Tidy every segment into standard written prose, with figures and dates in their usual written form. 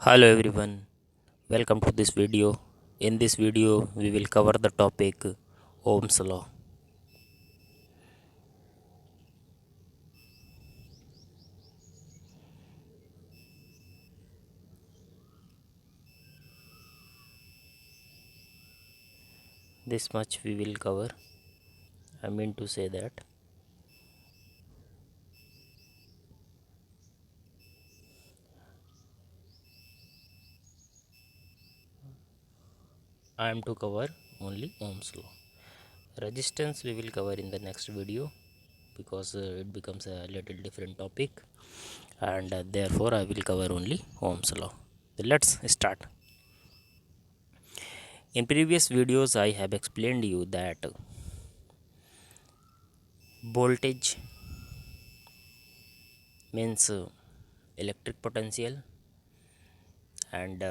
Hello everyone, welcome to this video. In this video, we will cover the topic Ohm's Law. This much we will cover. I mean to say that I am to cover only Ohm's Law. Resistance we will cover in the next video because it becomes a little different topic and therefore I will cover only Ohm's Law. So let's start. In previous videos, I have explained you that voltage means electric potential and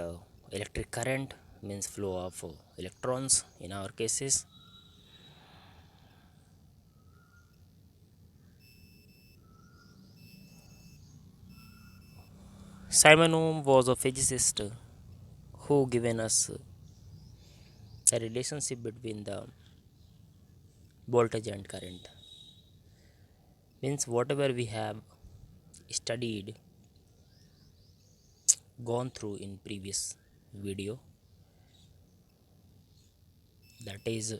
electric current means flow of electrons in our cases. Simon Ohm was a physicist who given us the relationship between the voltage and current. Means whatever we have studied, gone through in previous video, that is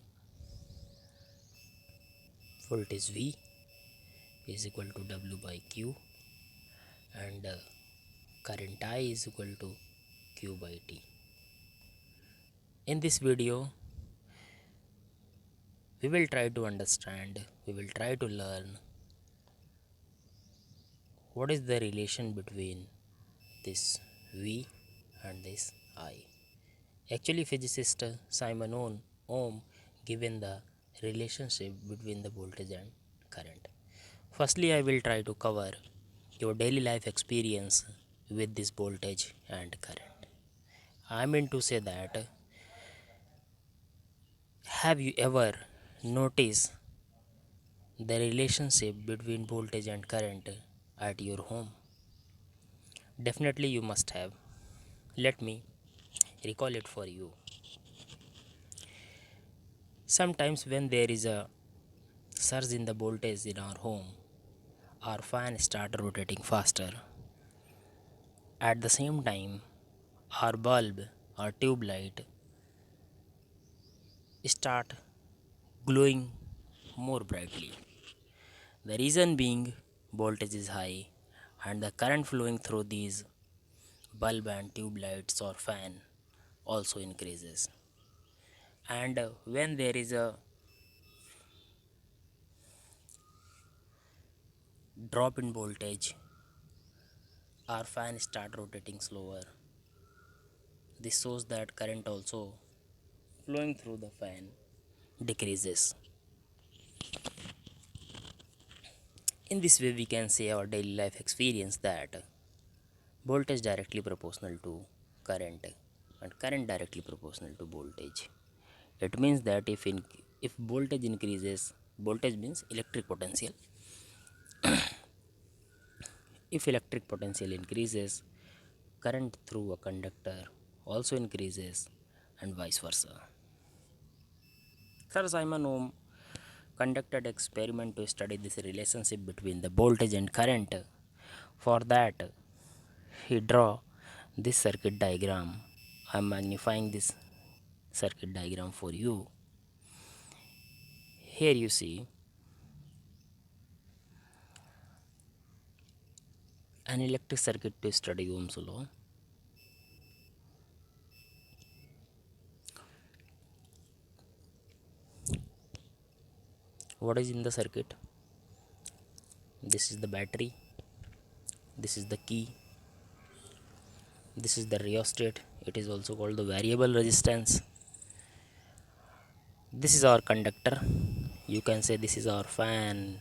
voltage V is equal to W by Q and current I is equal to Q by T. In this video, we will try to understand, we will try to learn what is the relation between this V and this I. Actually, physicist Simon Ohm given the relationship between the voltage and current. Firstly, I will try to cover your daily life experience with this voltage and current. I mean to say that have you ever noticed the relationship between voltage and current at your home? Definitely you must have. Let me recall it for you. Sometimes when there is a surge in the voltage in our home, our fan start rotating faster. At the same time, our bulb or tube light start glowing more brightly. The reason being voltage is high and the current flowing through these bulb and tube lights or fan also increases. And when there is a drop in voltage, our fan start rotating slower. This shows that current also flowing through the fan decreases. In this way, we can say our daily life experience that voltage directly proportional to current and current directly proportional to voltage. It means that if voltage increases, voltage means electric potential. If electric potential increases, current through a conductor also increases and vice versa. Sir Simon Ohm conducted experiment to study this relationship between the voltage and current. For that, he draw this circuit diagram. I am magnifying this circuit diagram for you. Here you see an electric circuit to study Ohm's law. What is in the circuit? This is the battery, this is the key, this is the rheostat. It is also called the variable resistance. This is our conductor. You can say this is our fan,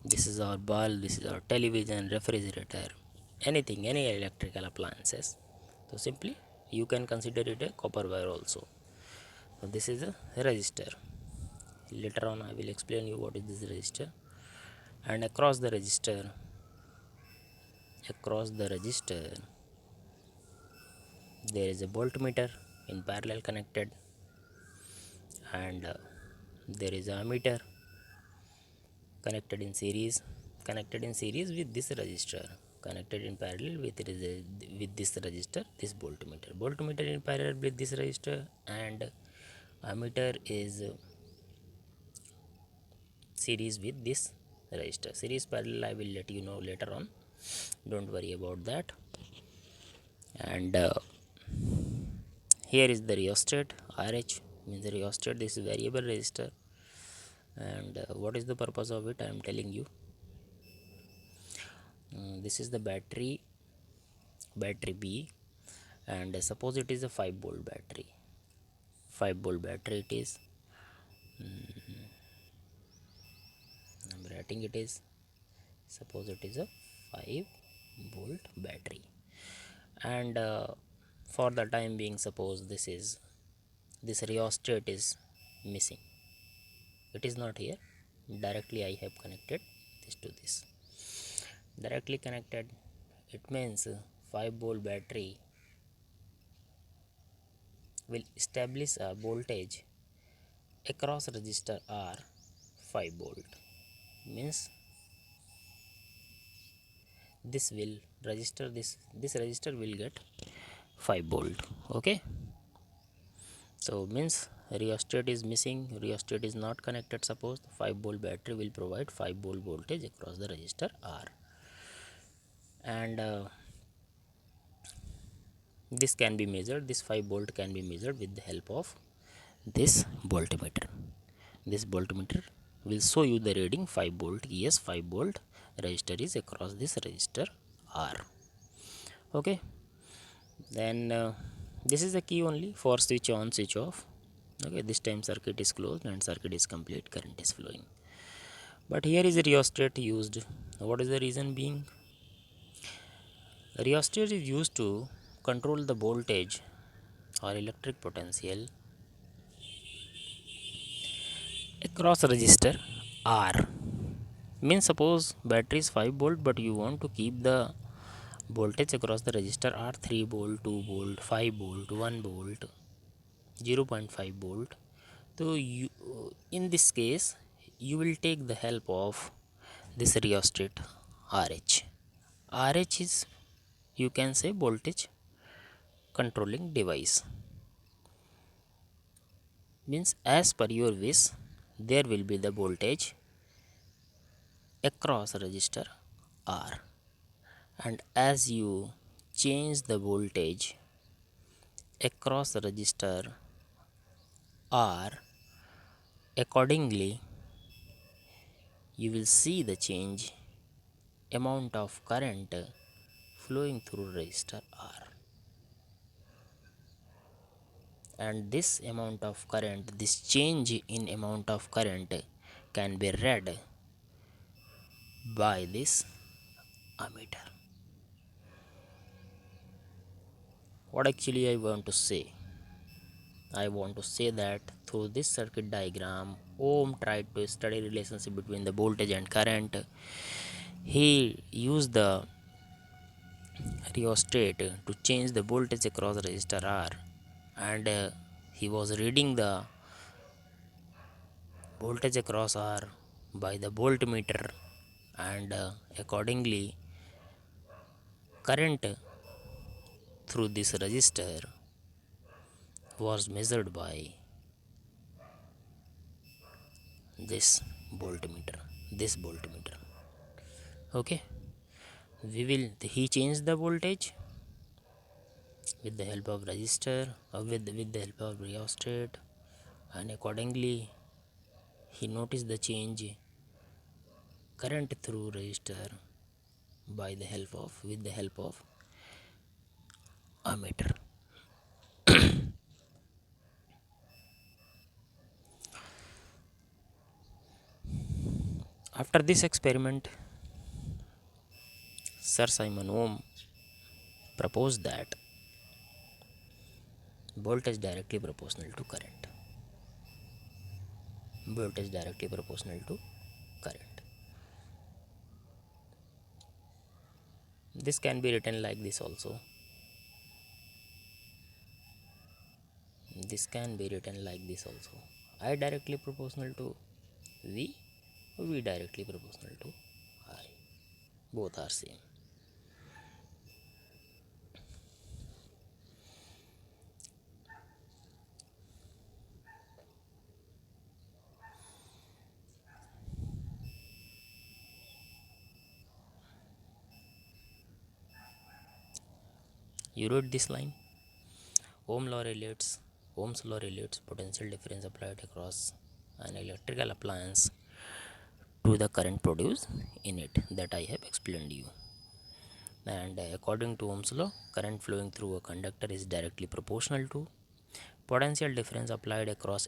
this is our bulb, this is our television, refrigerator, anything, any electrical appliances. So simply you can consider it a copper wire also. So this is a resistor. Later on I will explain you what is this resistor. And across the resistor there is a voltmeter in parallel connected, and there is a ammeter connected in series with this resistor, connected in parallel with this resistor, this voltmeter in parallel with this resistor, and ammeter is series with this resistor. Series parallel I will let you know later on, don't worry about that. And here is the rheostat. RH means the rheostat. This is variable resistor, and what is the purpose of it I am telling you. This is the battery B, and suppose it is a 5 volt battery. 5 volt battery it is. I'm writing it is, suppose it is a 5 volt battery, and for the time being, suppose this rheostat is missing, it is not here. Directly I have connected this to this, directly connected. It means 5 volt battery will establish a voltage across resistor R 5 volt, means this will register this resistor will get 5 volt. Okay, so means rheostat is missing, rheostat is not connected. Suppose 5 volt battery will provide 5 volt voltage across the resistor R, and this can be measured, this 5 volt can be measured with the help of this voltmeter. This voltmeter will show you the reading 5 volt. Yes, 5 volt resistor is across this resistor R. Okay, then this is the key only for switch on, switch off. Okay, this time circuit is closed and circuit is complete, current is flowing. But here is a rheostat used. What is the reason being? Rheostat is used to control the voltage or electric potential across resistor R. Means suppose battery is 5 volt, but you want to keep the voltage across the resistor R 3 volt, 2 volt, 5 volt, 1 volt, 0.5 volt. So you, in this case, you will take the help of this rheostat RH. RH is, you can say, voltage controlling device. Means as per your wish, there will be the voltage across resistor R, and as you change the voltage across resistor R, accordingly you will see the change amount of current flowing through resistor R, and this amount of current, this change in amount of current can be read by this ammeter. What actually I want to say? I want to say that through this circuit diagram, Ohm tried to study relationship between the voltage and current. He used the rheostat to change the voltage across resistor R, and he was reading the voltage across R by the voltmeter, and accordingly current through this resistor was measured by this voltmeter. Okay, he changed the voltage with the help of resistor, with the help of rheostat, and accordingly he noticed the change current through resistor by the help of with the help of ammeter. After this experiment, Sir Simon Ohm proposed that voltage directly proportional to current. Voltage directly proportional to current. This can be written like this also. This can be written like this also. I directly proportional to V, V directly proportional to I. Both are same. You read this line. Ohm's law relates potential difference applied across an electrical appliance to the current produced in it that I have explained you. And according to Ohm's law, current flowing through a conductor is directly proportional to potential difference applied across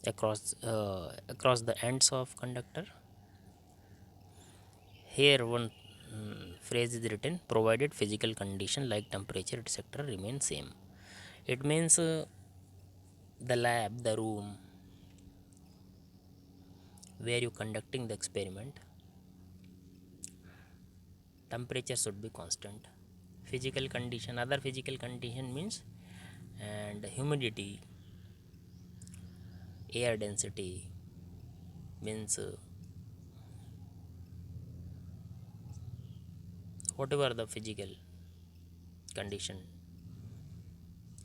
the ends of conductor. Here one phrase is written, provided physical condition like temperature etc remain same. It means the lab, the room where you conducting the experiment, temperature should be constant. Physical condition, other physical condition means, and humidity, air density means whatever the physical condition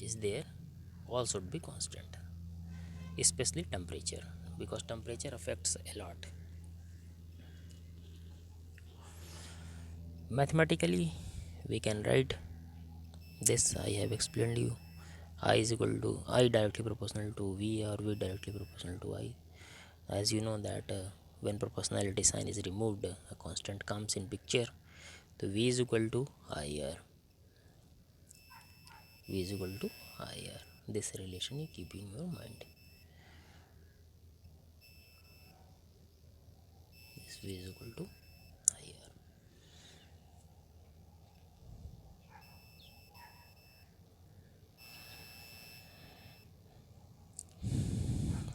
is there, all should be constant, especially temperature, because temperature affects a lot. Mathematically we can write this. I have explained you. I is equal to I directly proportional to V, or V directly proportional to I. As you know that when proportionality sign is removed, a constant comes in picture. So V is equal to IR. V is equal to IR. This relation you keep in your mind. This V is equal to IR.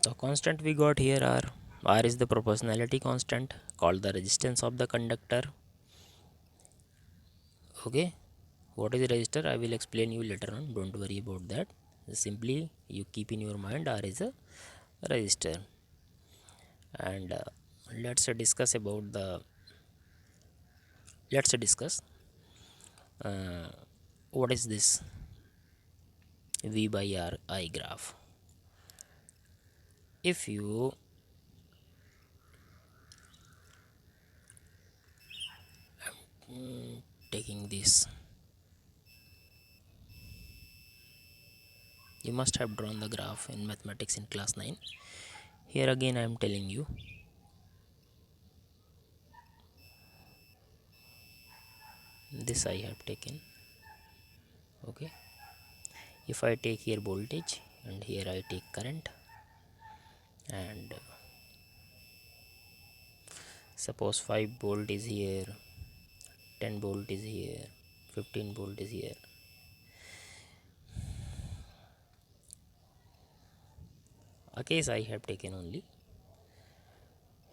The constant we got here are R is the proportionality constant called the resistance of the conductor. Okay, what is a resistor? I will explain you later on. Don't worry about that. Simply you keep in your mind R is a resistor. And let's discuss uh, what is this V by R I graph. If you taking this, you must have drawn the graph in mathematics in class 9. Here again I am telling you, this I have taken. Okay, if I take here voltage and here I take current, and suppose 5 volt is here, 10 volt is here, 15 volt is here. A case I have taken only.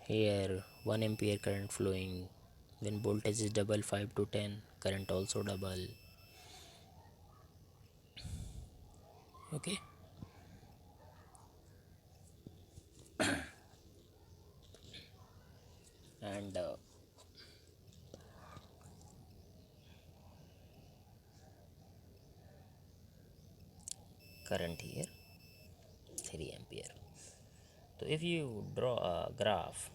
Here 1 ampere current flowing, when voltage is double, 5 to 10, current also double. Okay, and current here 3 ampere. So if you draw a graph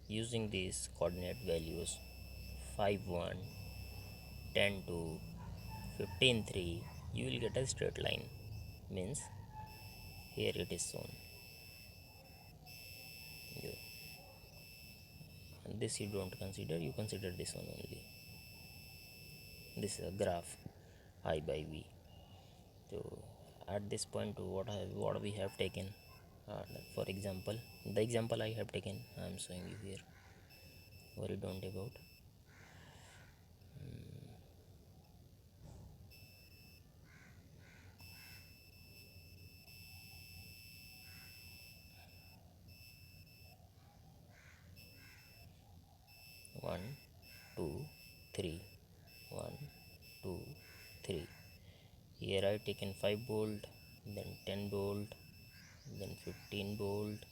using these coordinate values 5 1, 10 2, 15 3, you will get a straight line. Means here it is shown. You, this you don't consider, you consider this one only. This is a graph I by V. So at this point what we have taken, for example, the example I have taken I am showing you here. Worry don't about. 1 2 3, 1 2 3. Here I taken 5 volt, then 10 volt, then 15 volt,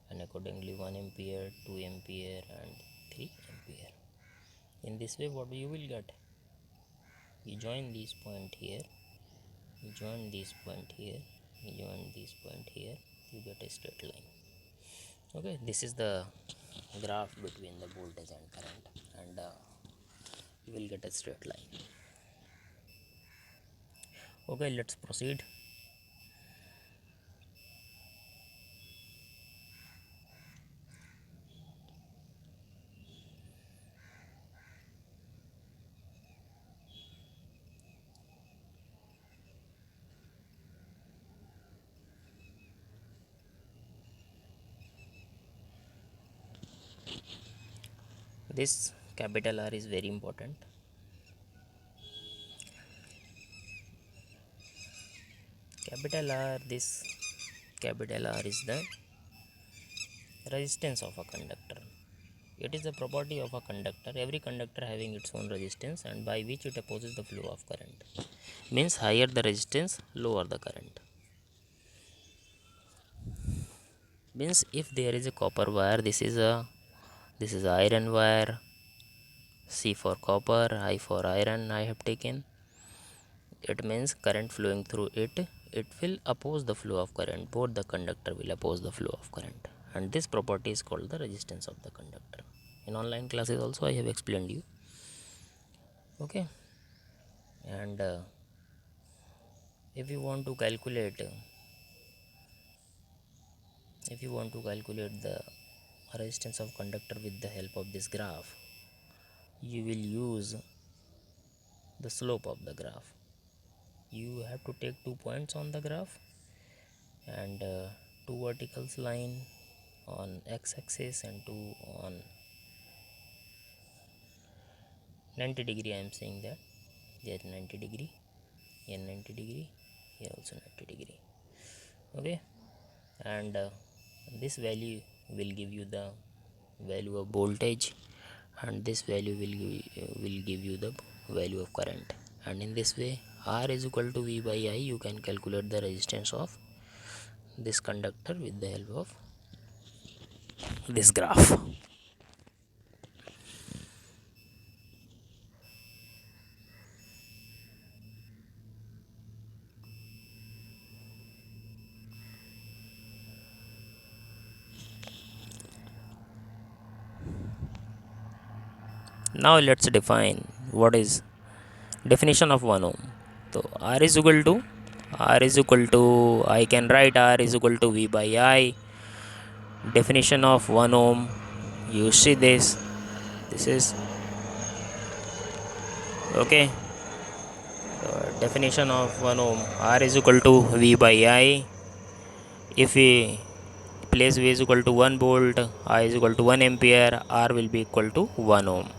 and accordingly 1 ampere, 2 ampere, and 3 ampere. In this way, what you will get? You join this point here, you join this point here, you join this point here, you get a straight line. Okay, this is the graph between the voltage and current, and you will get a straight line. Okay, let's proceed. This capital R is very important. Capital R, this capital R is the resistance of a conductor. It is a property of a conductor. Every conductor having its own resistance, and by which it opposes the flow of current. Means higher the resistance, lower the current. Means if there is a copper wire, this is iron wire. C for copper, I for iron I have taken. It means current flowing through it will oppose the flow of current. Both the conductor will oppose the flow of current, and this property is called the resistance of the conductor. In online classes also I have explained you. Okay, and if you want to calculate the resistance of conductor with the help of this graph, you will use the slope of the graph. You have to take 2 points on the graph and 2 verticals line on x-axis and 2 on 90 degree. I am saying that there 90 degree, here 90 degree, here also 90 degree. Okay, and this value will give you the value of voltage, and this value will give you the value of current. And in this way, R is equal to V by I, you can calculate the resistance of this conductor with the help of this graph. Now let's define what is definition of 1 ohm. So R is equal to, I can write R is equal to V by I. Definition of 1 ohm, you see this is okay. Definition of 1 ohm, R is equal to V by I. If we place V is equal to 1 volt, I is equal to 1 ampere, R will be equal to 1 ohm.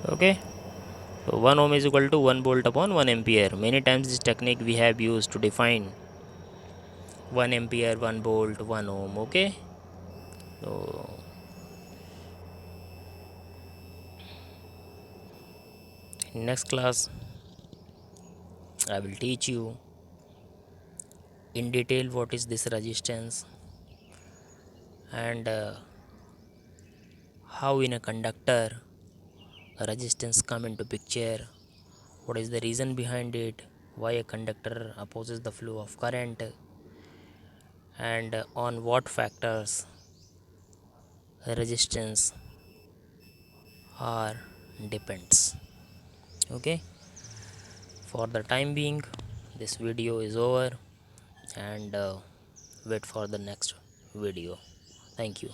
Okay, so 1 ohm is equal to 1 volt upon 1 ampere. Many times this technique we have used to define 1 ampere, 1 volt, 1 ohm. Okay, so in next class I will teach you in detail what is this resistance, and how in a conductor a resistance come into picture, what is the reason behind it, why a conductor opposes the flow of current, and on what factors resistance are depends. Okay, for the time being this video is over, and wait for the next video. Thank you.